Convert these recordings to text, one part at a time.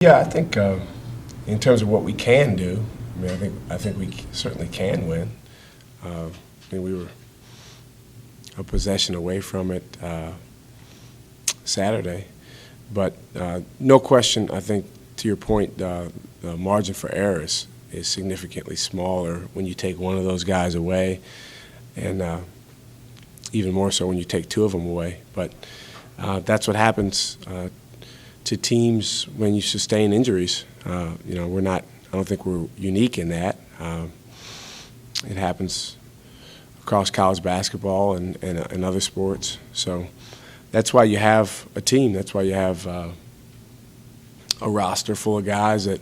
Yeah, I think in terms of what we can do, I mean, I think we certainly can win. I mean, we were a possession away from it Saturday, but no question. I think to your point, the margin for errors is significantly smaller when you take one of those guys away, and even more so when you take two of them away. But that's what happens to teams when you sustain injuries. We're not. I don't think we're unique in that. It happens across college basketball and other sports. So that's why you have a team. That's why you have a roster full of guys that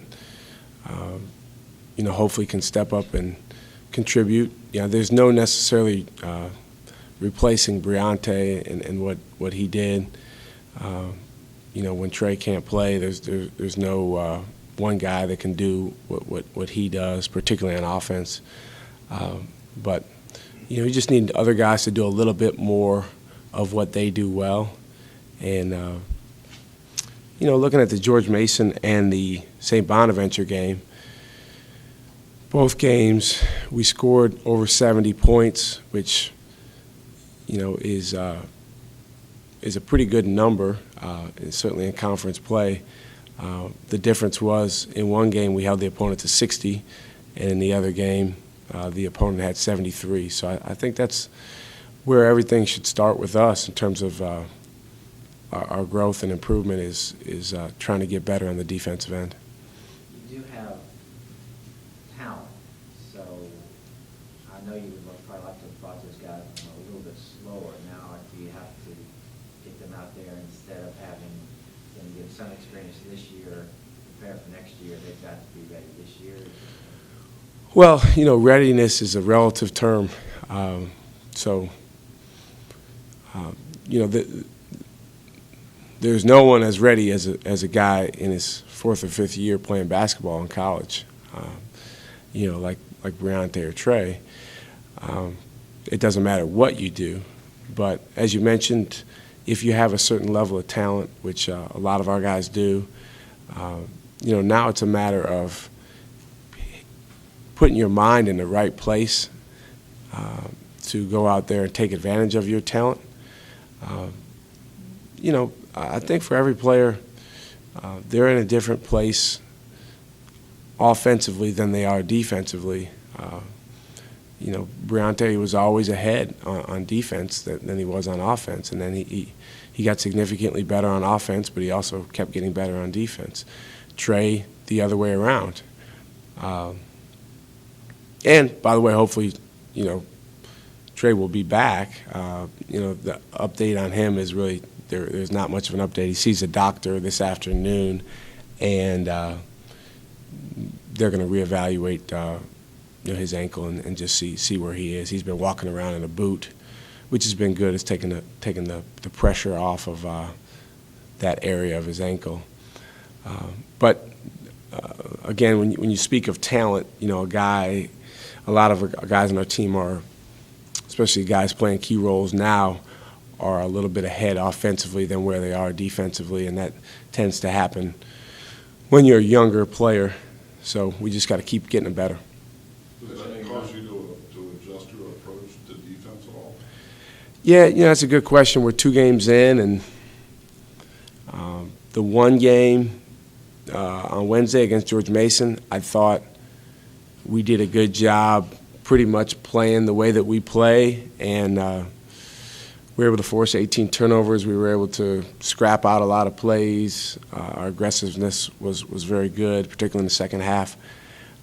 hopefully can step up and contribute. There's no necessarily replacing Briante and what he did. When Trey can't play, there's no one guy that can do what he does, particularly on offense. But you just need other guys to do a little bit more of what they do well. And looking at the George Mason and the St. Bonaventure game, both games we scored over 70 points, which is a pretty good number, certainly in conference play. The difference was in one game we held the opponent to 60, and in the other game the opponent had 73. So I think that's where everything should start with us in terms of our growth and improvement is trying to get better on the defensive end. You do have talent, so I know you would probably like to have brought those guys a little bit slower. Now, do you have to get them out there instead of having them get some experience this year, prepare for next year? They've got to be ready this year. Well, readiness is a relative term. There's no one as ready as a guy in his fourth or fifth year playing basketball in college, like Briante or Trey. It doesn't matter what you do, but as you mentioned, if you have a certain level of talent, which a lot of our guys do, now it's a matter of putting your mind in the right place to go out there and take advantage of your talent. I think for every player, they're in a different place offensively than they are defensively. Briante was always ahead on defense than he was on offense, and then he got significantly better on offense, but he also kept getting better on defense. Trey, the other way around. And, by the way, hopefully, Trey will be back. The update on him is really there's not much of an update. He sees a doctor this afternoon, and they're going to reevaluate his ankle and just see where he is. He's been walking around in a boot, which has been good. It's taken the pressure off of that area of his ankle. But again, when you speak of talent, a lot of guys on our team are, especially guys playing key roles now, are a little bit ahead offensively than where they are defensively, and that tends to happen when you're a younger player. So we just got to keep getting better. Does that cause you to adjust your approach to defense at all? Yeah, that's a good question. We're 2 games in, and the one game on Wednesday against George Mason, I thought we did a good job pretty much playing the way that we play, and we were able to force 18 turnovers. We were able to scrap out a lot of plays. Our aggressiveness was very good, particularly in the second half.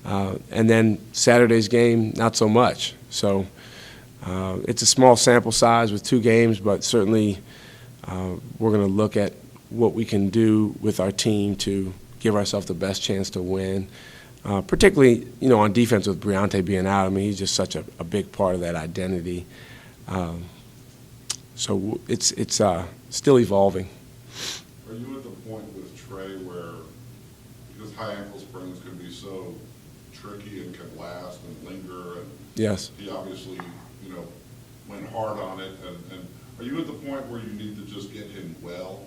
And then Saturday's game, not so much. So it's a small sample size with 2 games, but certainly we're going to look at what we can do with our team to give ourselves the best chance to win. Particularly, on defense with Briante being out. I mean, he's just such a big part of that identity. So it's still evolving. Are you at the point with Trey where, because high ankle sprains can be so tricky and can last and linger, and Yes. he obviously, went hard on it, and are you at the point where you need to just get him well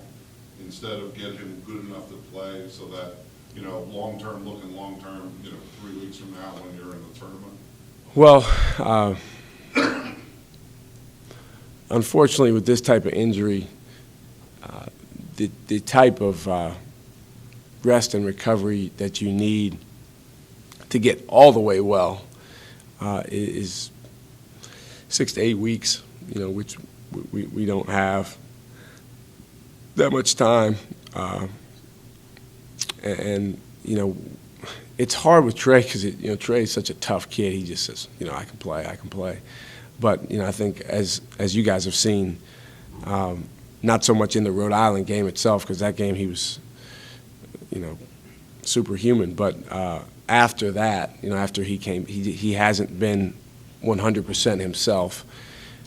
instead of get him good enough to play so that you know, long-term, looking long-term, you know, 3 weeks from now when you're in the tournament? Well, unfortunately, with this type of injury, the type of rest and recovery that you need to get all the way well is 6 to 8 weeks, you know, which we don't have that much time. And, you know, it's hard with Trey because, you know, Trey is such a tough kid. He just says, you know, I can play. But, you know, I think as you guys have seen, not so much in the Rhode Island game itself, because that game he was, you know, superhuman. But after that, you know, after he came, he hasn't been 100% himself.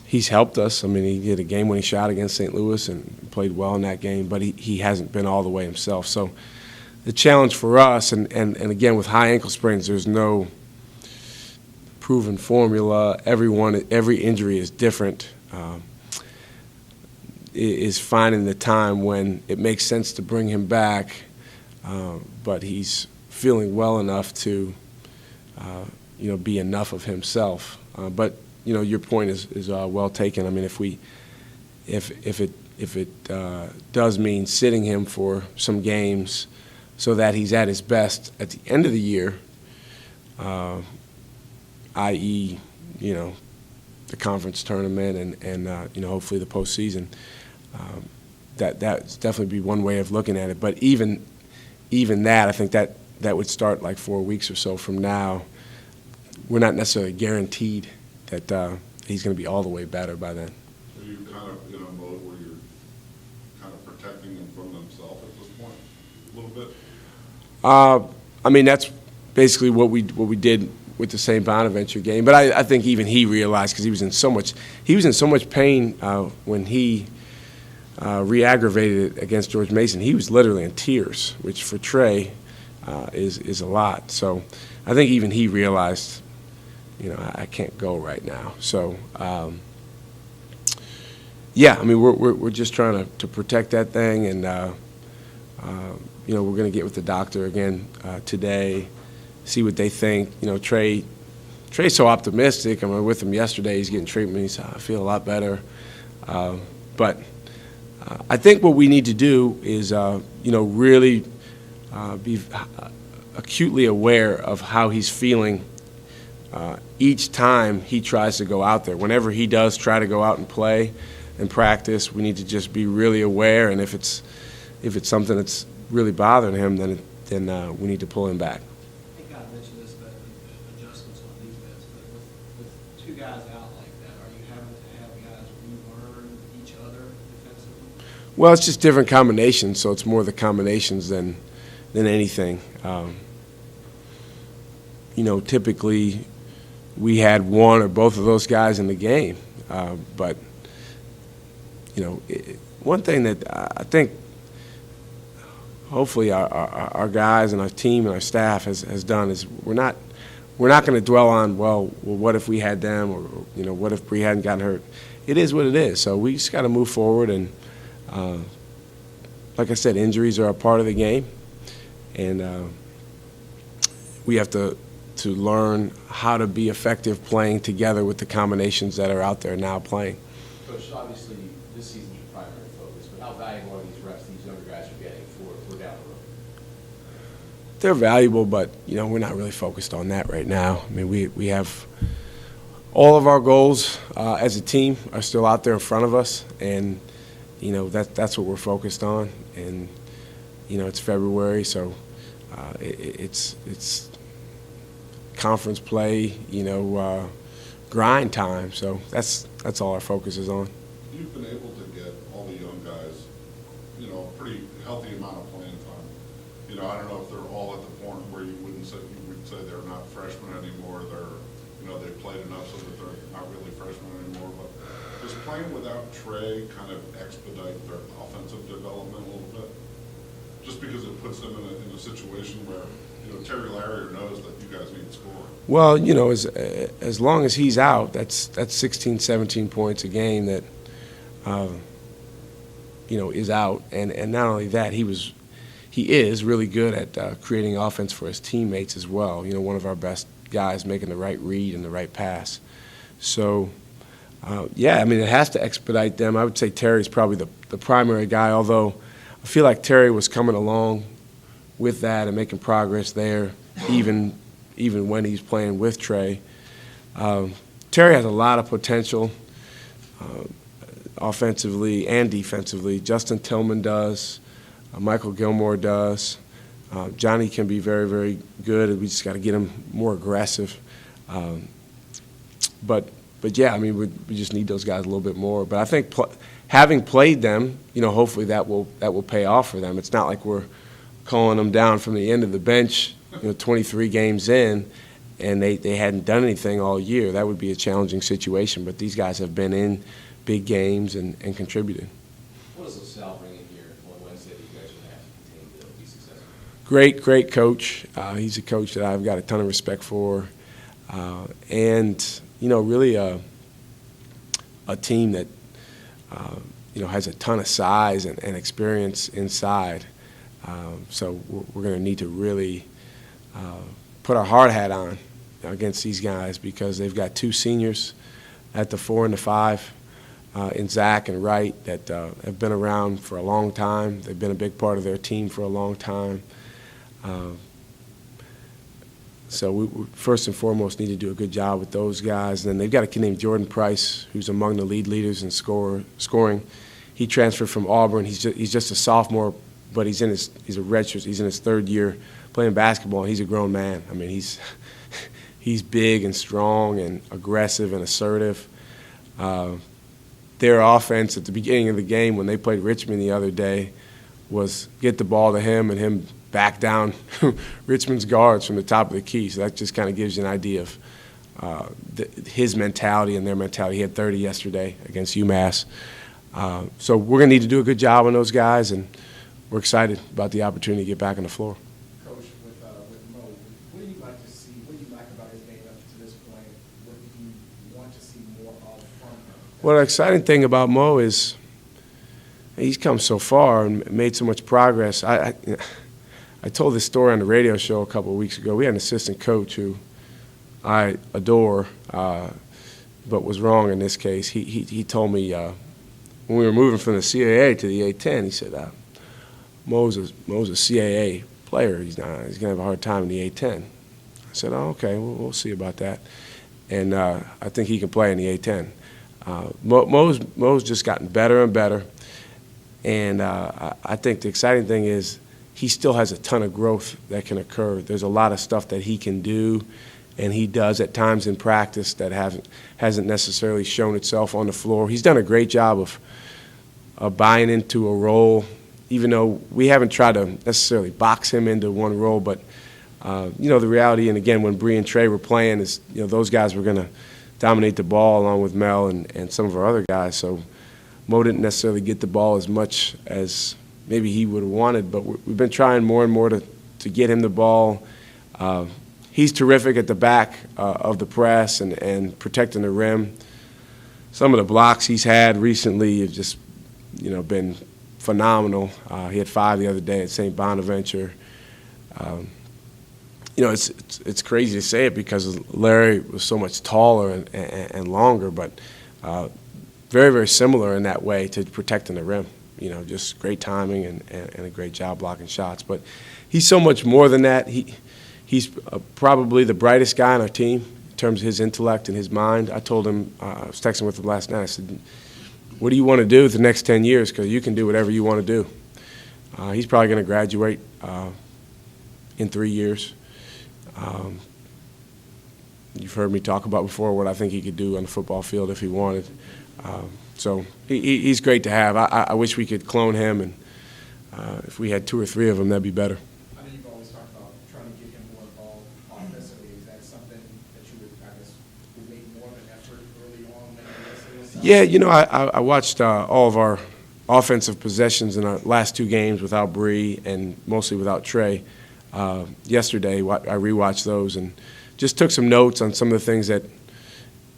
He's helped us. I mean, he did a game-winning shot against St. Louis and played well in that game, but he hasn't been all the way himself. So the challenge for us, and again, with high ankle sprains, there's no proven formula. Every injury is different. Is finding the time when it makes sense to bring him back, but he's feeling well enough to, you know, be enough of himself. But you know, your point is well taken. I mean, if it does mean sitting him for some games, so that he's at his best at the end of the year, i.e., you know, the conference tournament and you know, hopefully the postseason. That's definitely be one way of looking at it. But even that, I think that would start like 4 weeks or so from now. We're not necessarily guaranteed that he's going to be all the way better by then. Are you kind of in a mode where you're kind of protecting them from themselves at this point, a little bit? I mean, that's basically what we did with the St. Bonaventure game. But I think even he realized, because he was in so much pain when he re-aggravated it against George Mason. He was literally in tears, which for Trey is a lot. So I think even he realized, you know, I can't go right now. So yeah, I mean, we're just trying to protect that thing, and you know, we're going to get with the doctor again today, see what they think. You know, Trey's so optimistic. I mean, with him yesterday, he's getting treatment. He said, I feel a lot better. But I think what we need to do is, you know, really be acutely aware of how he's feeling each time he tries to go out there. Whenever he does try to go out and play and practice, we need to just be really aware. And if it's something that's really bothering him, then we need to pull him back. I think I mentioned this, but adjustments on defense. But with two guys out like that, are you having to have guys relearn each other defensively? Well, it's just different combinations, so it's more the combinations than anything. You know, typically we had one or both of those guys in the game, but you know, one thing that I think hopefully our guys and our team and our staff has done is we're not going to dwell on, well, what if we had them, or you know, what if Bree hadn't gotten hurt. It is what it is. So we just got to move forward, and like I said, injuries are a part of the game, and we have to learn how to be effective playing together with the combinations that are out there now playing. Coach, obviously this season's your primary focus, but how valuable are these reps these younger guys are getting for down the road? They're valuable, but you know, we're not really focused on that right now. I mean, we have all of our goals as a team are still out there in front of us, and you know, that's what we're focused on. And you know, it's February, so it's conference play, you know, grind time. So that's all our focus is on. You've been able to get all the young guys, you know, a pretty healthy amount of playing time. You know, I don't know if they're all at the point where you would say they're not freshmen anymore. They're, you know, they've played enough so that they're not really freshmen anymore. But does playing without Trey kind of expedite their offensive development a little bit? Just because it puts them in a situation where, you know, Terry Larrier knows that you guys need to score. Well, you know, as long as he's out, that's 16, 17 points a game that, you know, is out. And not only that, he he is really good at creating offense for his teammates as well. You know, one of our best guys making the right read and the right pass. So, yeah, I mean, it has to expedite them. I would say Terry's probably the primary guy, although I feel like Terry was coming along with that and making progress there, even when he's playing with Trey. Terry has a lot of potential offensively and defensively. Justin Tillman does. Michael Gilmore does. Johnny can be very, very good. We just got to get him more aggressive. But yeah, I mean, we just need those guys a little bit more. But I think having played them, you know, hopefully that will pay off for them. It's not like we're calling them down from the end of the bench, you know, 23 games in, and they hadn't done anything all year. That would be a challenging situation. But these guys have been in big games and contributed. What does LaSalle bring in here on Wednesday that you guys are going to have to continue to be successful? Great coach. He's a coach that I've got a ton of respect for. And, you know, really a team that, you know, has a ton of size and experience inside. So we're going to need to really put our hard hat on against these guys because they've got two seniors at the 4 and the 5 in Zach and Wright that have been around for a long time. They've been a big part of their team for a long time. So we first and foremost need to do a good job with those guys. And then they've got a kid named Jordan Price, who's among the lead leaders in scoring. He transferred from Auburn. He's just a sophomore, but he's a redshirt. He's in his third year playing basketball. And he's a grown man. I mean, he's big and strong and aggressive and assertive. Their offense at the beginning of the game when they played Richmond the other day was get the ball to him and him back down Richmond's guards from the top of the key. So that just kind of gives you an idea of his mentality and their mentality. He had 30 yesterday against UMass. So we're going to need to do a good job on those guys, and we're excited about the opportunity to get back on the floor. Coach, with Mo, what do you like to see? What do you like about his game up to this point? What do you want to see more of from him? Well, the exciting thing about Mo is he's come so far and made so much progress. I told this story on the radio show a couple of weeks ago. We had an assistant coach who I adore, but was wrong in this case. He told me when we were moving from the CAA to the A10, he said, Mo's a CAA player. He's going to have a hard time in the A10. I said, oh, okay, we'll see about that. And I think he can play in the A10. Mo's just gotten better and better. And I think the exciting thing is he still has a ton of growth that can occur. There's a lot of stuff that he can do, and he does at times in practice that hasn't necessarily shown itself on the floor. He's done a great job of buying into a role, even though we haven't tried to necessarily box him into one role. But, you know, the reality, and again, when Bree and Trey were playing, is, you know, those guys were going to dominate the ball along with Mel and some of our other guys. So Mo didn't necessarily get the ball as much as maybe he would have wanted, but we've been trying more and more to get him the ball. He's terrific at the back of the press and protecting the rim. Some of the blocks he's had recently have just, you know, been phenomenal. He had 5 the other day at St. Bonaventure. You know, it's crazy to say it because Larry was so much taller and longer, but very, very similar in that way to protecting the rim. You know, just great timing and a great job blocking shots. But he's so much more than that. He's probably the brightest guy on our team in terms of his intellect and his mind. I told him, I was texting with him last night, I said, what do you want to do the next 10 years? Because you can do whatever you want to do. He's probably going to graduate in 3 years. You've heard me talk about before what I think he could do on the football field if he wanted. So he's great to have. I wish we could clone him, and if we had 2 or 3 of them, that'd be better. I know you've always talked about trying to get him more involved offensively. Is that something that you would, I guess, would make more of an effort early on? Yeah, you know, I watched all of our offensive possessions in our last 2 games without Bree and mostly without Trey. Yesterday, I rewatched those and just took some notes on some of the things that,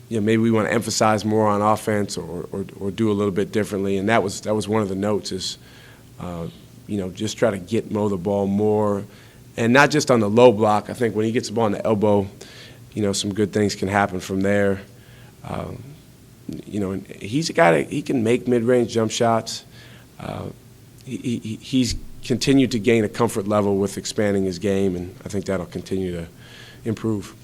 you know, maybe we want to emphasize more on offense or do a little bit differently. And that was one of the notes is just try to get Mo the ball more, and not just on the low block. I think when he gets the ball on the elbow, some good things can happen from there. And he's a guy that he can make mid-range jump shots. He's continued to gain a comfort level with expanding his game, and I think that'll continue to improve.